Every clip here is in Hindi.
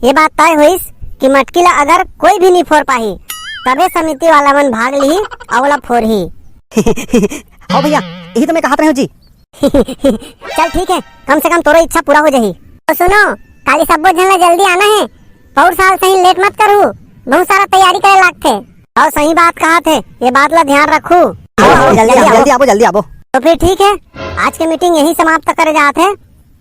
ये बात तय हुई कि मटकी ला अगर कोई भी नहीं फोड़ पाही तबे समिति वाला मन भाग ली अवला फोड़ ही। हाँ भैया, यही तो मैं कहत रहे हूँ जी। चल ठीक है, कम से कम तोरो इच्छा पूरा हो जाही। तो सुनो, काली सब्बो झन ला जल्दी आना है। पौर साल सही लेट मत करू, बहुत सारा तैयारी करे लागथे। और सही बात कहा थे, ये बात ला ध्यान रखू। जल्दी आबो। तो फिर ठीक है, आज की मीटिंग यही समाप्त करे जाते हैं।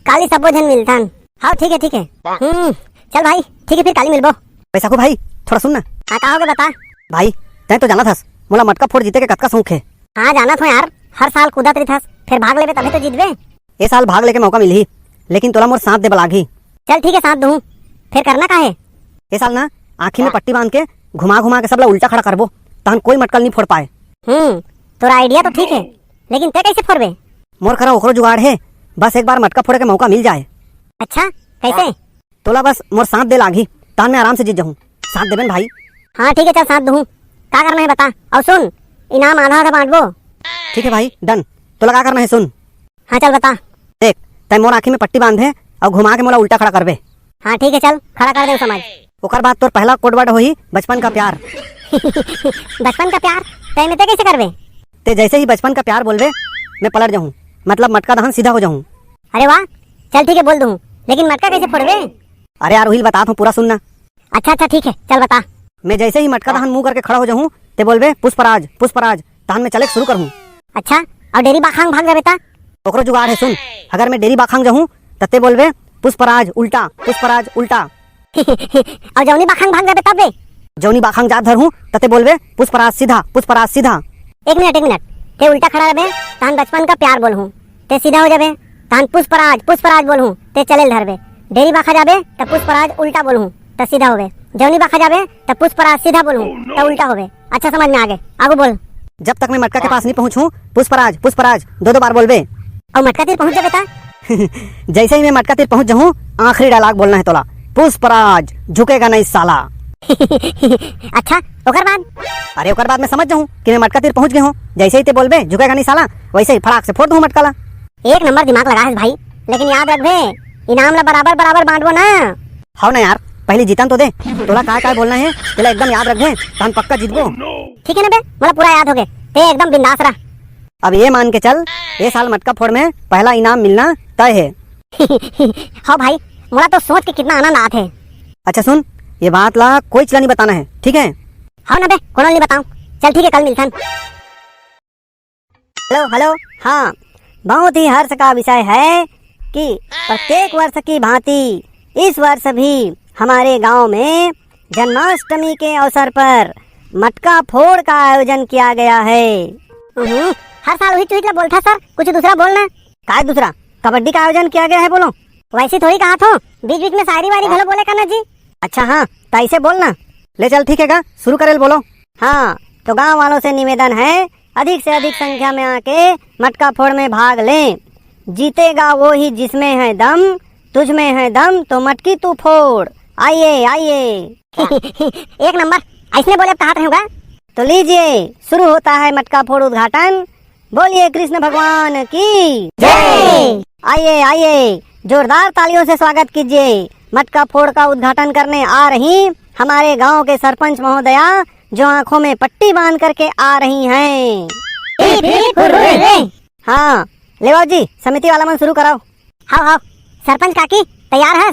काली सब्बो झन मिलथन। हाँ ठीक है चल भाई, ठीक है फिर काली मिलबो। पैसा को भाई थोड़ा सुन ना। हाँ कहोगे बता। भाई तै तो जाना थस मोला मटका फोड़ जीते के कतका शौक है। हाँ जाना था यार, हर साल कूदत रही थस, फिर भाग लेबे तभी तो जीतबे। ये साल भाग लेके मौका मिलही, लेकिन तोला मोर साथ दे बलागी। चल ठीक है, साथ दूं। फिर करना का है? ये साल ना आँखी में पट्टी बांध के घुमा के सबला उल्टा खड़ा करबो, तहन कोई मटकल नहीं फोड़ पाए। तोरा आइडिया तो ठीक है, लेकिन ते कैसे फोड़बे? मोर करा ओकरो जुगाड़ है, बस एक बार मटका फोड़े के मौका मिल जाए। अच्छा कैसे? तोला बस मोर साथ दे लागी, तहन मैं आराम से जीत जाऊँ। साथ देबेन भाई? हाँ ठीक है, चल साथ दूं। क्या करना है बता, और सुन, इनाम आधा आधा बांटबो। ठीक है भाई, डन। तोला क्या करना है सुन। हाँ चल बता। देख, तै मोर आँखी में पट्टी बांधे और घुमा के मोला उल्टा खड़ा करबे। हाँ ठीक है, चल खड़ा कर दे समझ। ओकर बाद तोर पहला कोड वर्ड होही बचपन का प्यार। बचपन का प्यार तय में ते कैसे करबे? ते जैसे ही बचपन का प्यार बोलबे, मैं पलट जाऊँ, मतलब मटका दहन सीधा हो जाऊँ। अरे वाह, चल ठीक है बोल दूं, लेकिन मटका कैसे फोड़बे? अरे यार वही बता हूँ, पूरा सुनना। अच्छा ठीक है, चल बता। मैं जैसे ही मटका दहन मुंह करके खड़ा हो जाऊँ, ते बोलबे पुष्पराज पुष्पराज, तहन मैं चले शुरू करूँ। अच्छा, और डेरी बाखांग भाग जाबे ता? ओकरो जुगाड़ है सुन। अगर मैं डेरी बाखांग जाऊँ तते बोलबे पुष्पराज उल्टा पुष्पराज उल्टा। और जौनी बाखांग भाग जाबे तब बे? जौनी बाखांग जात धर हूँ तते बोलबे पुष्पराज सीधा पुष्पराज सीधा। एक मिनट, ते उल्टा खड़ा रहे तहन बचपन का प्यार बोलूं, ते सीधा हो जाबे तहन पुष्पराज बोलूं, ते चले धरबे। डेरी बाखा जाबे तब पुष्पराज उल्टा बोलूं तो सीधा होबे। जौनी बाखा जाबे तब पुष्पराज सीधा बोलूं तो उल्टा होबे। अच्छा समझ में आगे बोल। जब तक मैं मटका के पास नहीं पहुँचूं, पुष्पराज पुष्पराज दो बार बोलबे। और मटका तीर पहुंच जाबे ता? जैसे ही मैं मटका तीर पहुंच जाऊँ, आखिरी डायलॉग बोलना है तोला, पुष्पराज झुकेगा नहीं साला। अच्छा ओकर बाद? अरे ओकर बाद मैं समझ जाऊँ कि मैं मटका तीर पहुंच गए हूँ। जैसे ही ते बोलबे झुकेगा नहीं साला, वैसे ही फटाक से फोड़ दूँ मटकाला। एक नंबर दिमाग लगा है भाई, लेकिन याद रखबे इनाम ला बराबर बांटबो ना। हाँ ना यार, पहले जीतन तो दे। तोला काय बोलना है तेला एकदम याद रखबे, तहन पक्का जीतबो। ठीक है ना बे, मला पूरा याद हो गए, ते एकदम बिंदास रह। अब ये मान के चल, ये साल मटका फोड़ में पहला इनाम मिलना तय है। हाँ भाई, मुझे तो सोच के कितना आनंद आते है। अच्छा सुन, ये बात ला कोई चला नहीं बताना है, ठीक है? हाँ ना बे, कौन नहीं बताऊं। चल ठीक है, कल मिलते हैं। हेलो हाँ, बहुत ही हर्ष का विषय है कि प्रत्येक वर्ष की भांति इस वर्ष भी हमारे गांव में जन्माष्टमी के अवसर पर मटका फोड़ का आयोजन किया गया है। हर साल वही चुहितला बोलता सर, कुछ दूसरा बोलना। काय दूसरा? कबड्डी का आयोजन किया गया है बोलो। वैसे थोड़ी कहा था, बीच में शायरी वारी घलो बोले करना जी। अच्छा हाँ, तो ऐसे बोलना। ले चल ठीक है, शुरू करेल बोलो। हाँ, तो गांव वालों से निवेदन है, अधिक से अधिक संख्या में आके मटका फोड़ में भाग लें। जीतेगा वो ही जिसमें है दम, तुझ में है दम तो मटकी तू फोड़। आइए। एक नंबर, ऐसने बोले कहा होगा। तो लीजिए, शुरू होता है मटका फोड़ उद्घाटन। बोलिए कृष्ण भगवान की जय। आइए, जोरदार तालियों से स्वागत कीजिए। मटका फोड़ का उद्घाटन करने आ रही हमारे गांव के सरपंच महोदया, जो आंखों में पट्टी बांध करके आ रही हैं। हाँ ले आओ जी, समिति वाला मन शुरू कराओ। हाँ सरपंच काकी तैयार है?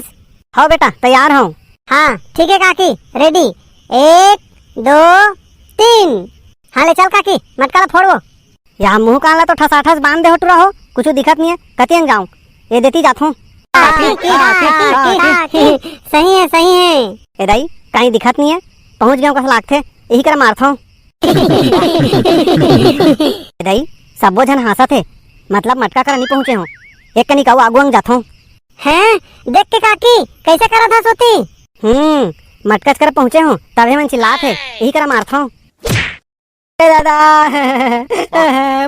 हाँ बेटा तैयार हूँ। हाँ ठीक है काकी, रेडी 1 2 3। हाँ ले चल काकी, मटका फोड़ो। यहाँ मुँह काला तो ठसाठस बांध दे हो टूरा हो, कुछ दिखत नहीं है, कतियन जाऊँ, ये देती जात हूँ। सही है। ए दाई कहीं दिखत नहीं है, पहुँच गए कस लागथे, यही कर मारता हूँ। दाई सबो जन हंसा थे, मतलब मटका कर नहीं पहुँचे हो, एक कनी कहू आगू जाता हूँ। हैं देख के काकी कैसे करा था सोती। मटकच कर पहुँचे हो तभी मन चिल्ला थे, यही कर मारता हूँ। दादा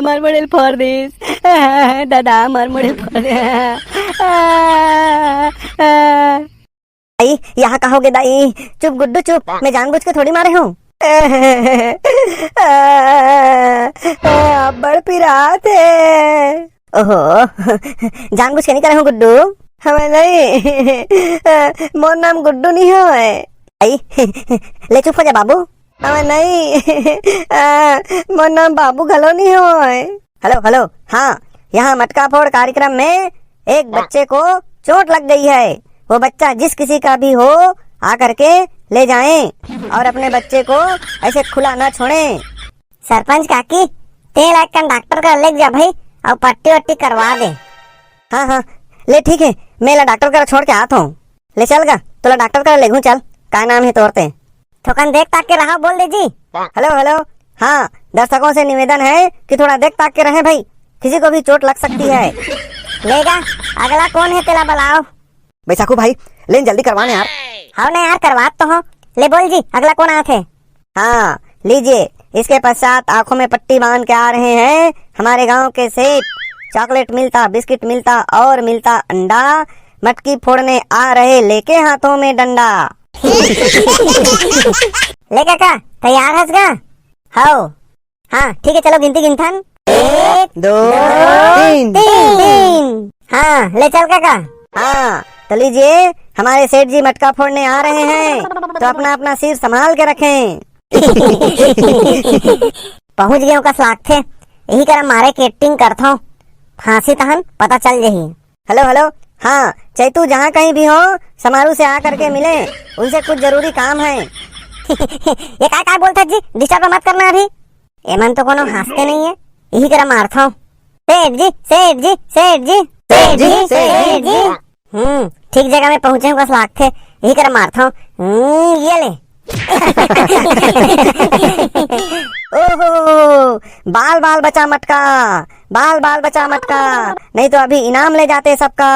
मरमुड़िल फोड़ दिस, दादा मरमुड़िल फोड़ दाई यहाँ कहोगे दाई? चुप गुड्डू चुप, मैं जानबूझ के थोड़ी मारे हूँ। बड़ पिरात है। ओहो जानबूझ के नहीं करे हूँ गुड्डू। हमें नहीं मोर नाम गुड्डू नहीं है। आई ले चुप हो जा बाबू। हमें नहीं मोर नाम बाबू गलो नहीं है। हेलो हेलो, हाँ यहाँ मटका फोड़ कार्यक्रम में एक बच्चे को चोट लग गई है। वो बच्चा जिस किसी का भी हो आकर के ले जाएं और अपने बच्चे को ऐसे खुला ना छोड़ें। सरपंच काकी तेल एक कन डॉक्टर का ले जा भाई और पट्टी वट्टी करवा दे। हाँ हाँ ले ठीक है, मैं ला डॉक्टर का छोड़ के आता हूँ। ले चल गा तो डॉक्टर का ले घूँ चल। क्या नाम है तोरते? थोकन देख ताक के रहा बोल दे जी। हेलो हेलो, हाँ दर्शकों से निवेदन है कि थोड़ा देख ताक के रहे भाई, किसी को भी चोट लग सकती है। लेगा अगला कौन है तेला बुलाओ। बैसाखू भाई ले जल्दी करवाने यार। हाँ ना यार करवा तो हो। ले बोल जी अगला कौन आते? हाँ लीजिए, इसके पश्चात आंखों में पट्टी बांध के आ रहे हैं हमारे गांव के सेठ। चॉकलेट मिलता, बिस्किट मिलता और मिलता अंडा, मटकी फोड़ने आ रहे लेके हाथों में डंडा। ले काका तैयार हस गा? हो हाँ ठीक है चलो गिनती गिनथन। 1 2 3 3। हाँ ले चल काका। हाँ तो लीजिए, हमारे सेठ जी मटका फोड़ने आ रहे हैं तो अपना अपना सिर संभाल के रखें। पहुंच गए का साथ थे, यही कर मारे के एक्टिंग करता हूँ, फांसी तहन पता चल जही। हेलो हेलो, हाँ चैतू जहाँ कहीं भी हो समारोह से आकर के मिले, उनसे कुछ जरूरी काम है। ये काय बोलता जी, डिस्टर्ब मत करना अभी। एमन तो कोनो हंसते नहीं है, यही कर मारता हूँ। सेठ जी सेठ जी सेठ जी सेठ जी सेठ जी। ठीक जगह में पहुंचे बस लाख थे, यही कर मारता हूँ। ये ले। ओहो, बाल बाल बचा मटका, बाल बाल बचा मटका, नहीं तो अभी इनाम ले जाते सबका।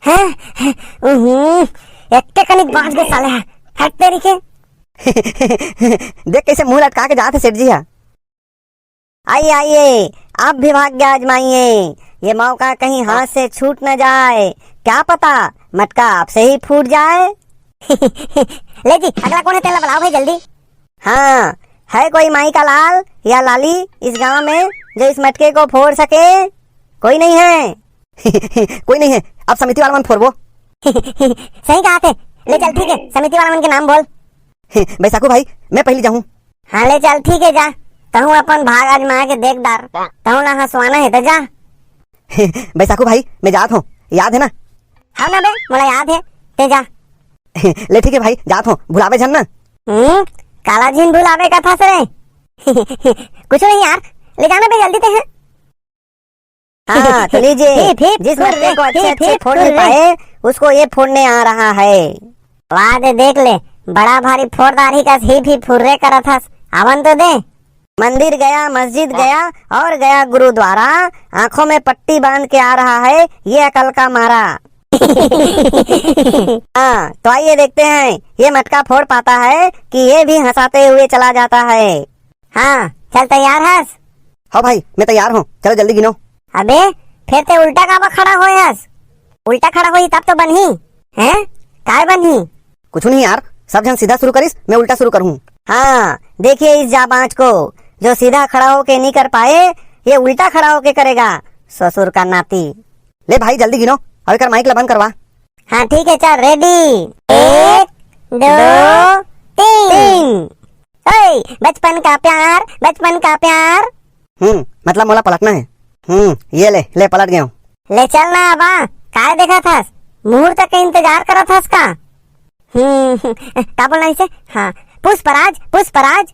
हैं एक कनिक बाज गए साले हैं, हट तेरी के। देख कैसे मुंह लटका के जाते सेठ जी। आइए आइए, आप भी भाग्य आजमाइए, ये मौका कहीं हाथ से छूट न जाए, क्या पता मटका आपसे ही फूट जाए। ले जी अगला कौन है तेला बुलाओ भाई जल्दी। हाँ है कोई माई का लाल या लाली इस गांव में जो इस मटके को फोड़ सके? कोई नहीं है। कोई नहीं है, अब समिति वाला मन फोड़बो। सही कहा थे, ले चल ठीक है, समिति वाला मन के नाम बोल। बैसाखू भाई मैं पहले जाऊँ। हाँ ले चल ठीक है, जा तहु अपन भाग आजमा के देख दार, तहु ना हंसवाना है तो जा। बैसाखू भाई मैं जात हूँ, याद है ना? हाँ ना बे मोला याद है, ते जा। ले ठीक है भाई, जात हूँ, भुलावे झन ना। काला झीन भुलावे का था सरे। कुछ नहीं यार, ले जाना बे जल्दी ते है। हाँ तो लीजिए, जिस मटके को अच्छे अच्छे फोड़ नहीं पाए उसको ये फोड़ने आ रहा है। वाह दे देख ले, बड़ा भारी फोड़दारी का ही फुर्रे करा था, आवन तो दे। मंदिर गया, मस्जिद गया और गया गुरुद्वारा, आंखों में पट्टी बांध के आ रहा है ये अकल का मारा। हाँ तो आइए देखते हैं ये मटका फोड़ पाता है कि ये भी हंसाते हुए चला जाता है। हाँ चल तैयार हस? हाँ भाई मैं तैयार हूँ, चलो जल्दी गिनो। अबे फिर ते उल्टा काबा खड़ा हो हस? उल्टा खड़ा होई तब तो बनही हैं, काय बनही? कुछ नहीं यार, सब जन सीधा शुरू करिस, मैं उल्टा शुरू करूँ। हाँ देखिए इस जाबाज को, जो सीधा खड़ा होके नहीं कर पाए ये उल्टा खड़ा होके करेगा, ससुर का नाती। ले भाई जल्दी गिनो, अभी कर माइक बंद करवा। हाँ ठीक है चल रेडी, 1 2 3। बचपन का प्यार, बचपन का प्यार। मतलब मोला पलटना है। ये ले पलट गया हूँ। ले चल ना अबा, काय देखा था, मुहूर्त का इंतजार करा था का? क्या बोलना इसे? हाँ पुष्पराज पुष्पराज।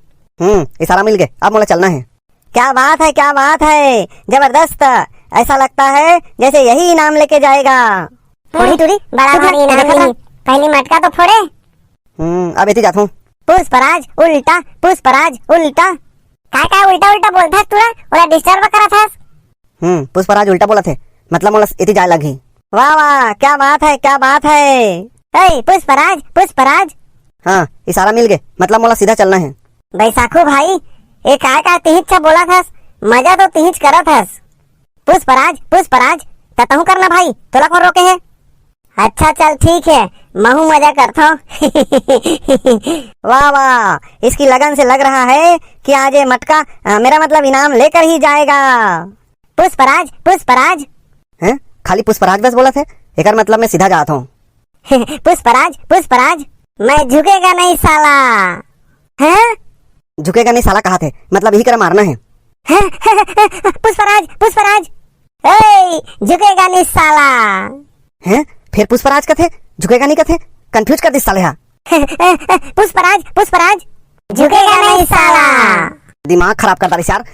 इशारा मिल गए, अब मोला चलना है। क्या बात है, क्या बात है, जबरदस्त, ऐसा लगता है जैसे यही इनाम लेके जाएगा। थोड़ी थोड़ी बड़ा भारी इनाम मिली, पहली मटका तो फोड़े। अब इतनी जाता हूँ। पुष्पराज उल्टा, पुष्पराज उल्टा। काय उल्टा उल्टा बोलता तुरा, ओला डिस्टर्ब करा था। पुष्पराज उल्टा बोला थे, मतलब मोला इतनी जाए लगी। वाह वाह क्या बात है, क्या बात है। पुष्पराज पुष्पराज। हाँ इशारा मिल गए, मतलब मोला सीधा चलना है। बैसाखू भाई ये काय तिहिच बोला था, मजा तो तिहिच करा था। पुष्पराज पुष्पराज ततहू करना भाई, तोला कौन रोके है? अच्छा चल ठीक है, महू मजा करता हूँ। वाह वाह, इसकी लगन से लग रहा है कि आज ये मटका मेरा मतलब इनाम लेकर ही जाएगा। पुष्पराज पुष्पराज। हैं खाली पुष्पराज बस बोला थे, एक मतलब मैं सीधा जाता हूँ। पुष्पराज पुष्पराज, मैं झुकेगा नहीं साला। हैं? झुकेगा नहीं साला कहा थे, मतलब यही कर मारना है। पुष्पराज पुष्पराज, ए झुकेगा नहीं साला। हैं? फिर पुष्पराज का थे, झुकेगा नहीं का थे, कंफ्यूज कर दी साले। हाँ पुष्पराज पुष्पराज, झुकेगा नहीं साला। दिमाग खराब करता रही यार।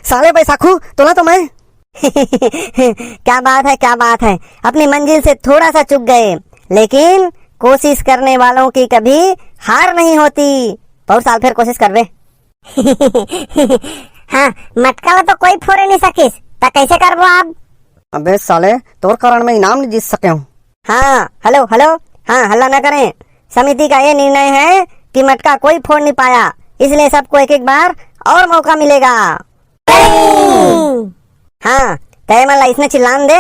साले बैसाखू तोला तो मैं। क्या बात है, क्या बात है, अपनी मंजिल से थोड़ा सा चूक गए, लेकिन कोशिश करने वालों की कभी हार नहीं होती। बहुत साल फिर कोशिश कर वे। हाँ, मटका तो कोई फोड़े नहीं सकिस, ता कैसे करबो आप? अबे साले, तोर कारण मैं इनाम नहीं जीत सके हूँ। हाँ हेलो हेलो, हाँ हल्ला न करें। समिति का ये निर्णय है कि मटका कोई फोड़ नहीं पाया, इसलिए सबको एक एक बार और मौका मिलेगा। हाँ तय मल्ला इसने चिल्लान दे।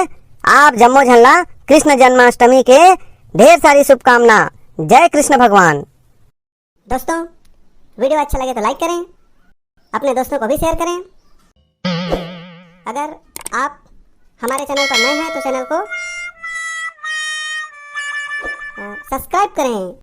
आप जम्मो झल्ला कृष्ण जन्माष्टमी के ढेर सारी शुभकामना। जय कृष्ण भगवान। दोस्तों, वीडियो अच्छा लगे तो लाइक करें, अपने दोस्तों को भी शेयर करें। अगर आप हमारे चैनल पर नए हैं तो चैनल को सब्सक्राइब करें।